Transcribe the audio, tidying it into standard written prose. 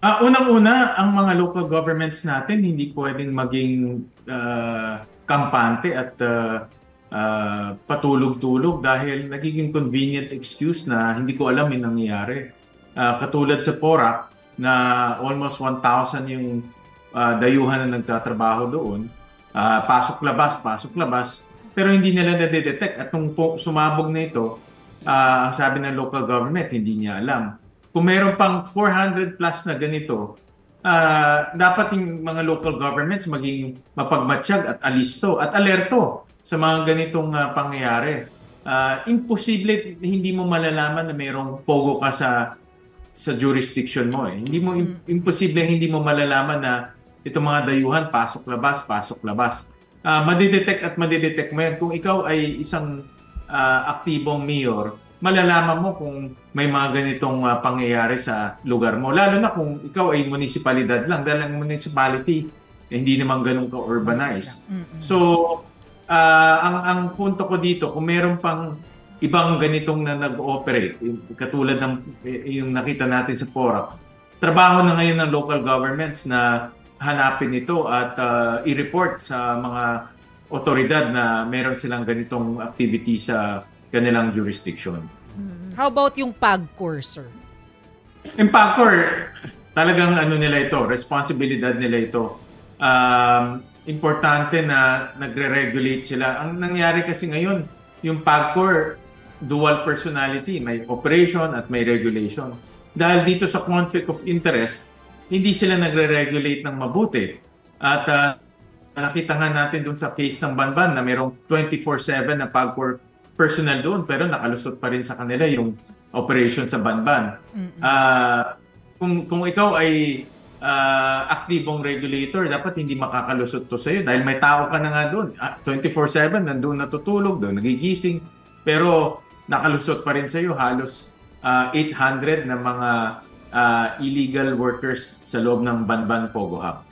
Unang-una, ang mga local governments natin hindi pwedeng maging kampante at patulog-tulog dahil nagiging convenient excuse na hindi ko alam yung nangyayari. Katulad sa Porac na almost 1,000 yung dayuhan na nagtatrabaho doon. Pasok-labas, pasok-labas. Pero hindi nila nadedetect. At nung sumabog na ito, ang sabi ng local government, hindi niya alam. Kung meron pang 400 plus na ganito, dapat yung mga local governments maging mapagmatsyag at alisto at alerto sa mga ganitong pangyayari. Imposible hindi mo malalaman na mayroong pogo ka sa jurisdiction mo eh. Hindi mo imposible hindi mo malalaman na itong mga dayuhan pasok-labas, pasok-labas. Madidetect at madidetect mo yan. Kung ikaw ay isang aktibong mayor, malalaman mo kung may mga ganitong pangyayari sa lugar mo. Lalo na kung ikaw ay munisipalidad lang dahil ang municipality hindi naman ganun ka-urbanized. So, ang punto ko dito, kung meron pang ibang ganitong na nag-ooperate, katulad ng yung nakita natin sa Porac, trabaho na ngayon ng local governments na hanapin ito at i-report sa mga otoridad na meron silang ganitong activity sa kanilang jurisdiction. How about yung PAGCOR, sir? Yung PAGCOR, talagang nila ito, responsibilidad nila ito. Importante na nagre-regulate sila. Ang nangyari kasi ngayon, yung PAGCOR, dual personality, may operation at may regulation. Dahil dito sa conflict of interest, hindi sila nagre-regulate ng mabuti. At nakita nga natin dun sa case ng Banban na mayroong 24/7 na PAGCOR personnel doon pero nakalusot pa rin sa kanila yung operation sa Banban. Kung ikaw ay aktibong regulator, dapat hindi makakalusot to sa'yo dahil may tao ka na nga doon. 24/7 nandoon natutulog, doon nagigising, pero nakalusot pa rin sa'yo halos 800 na mga illegal workers sa loob ng Banban Pogo Hub.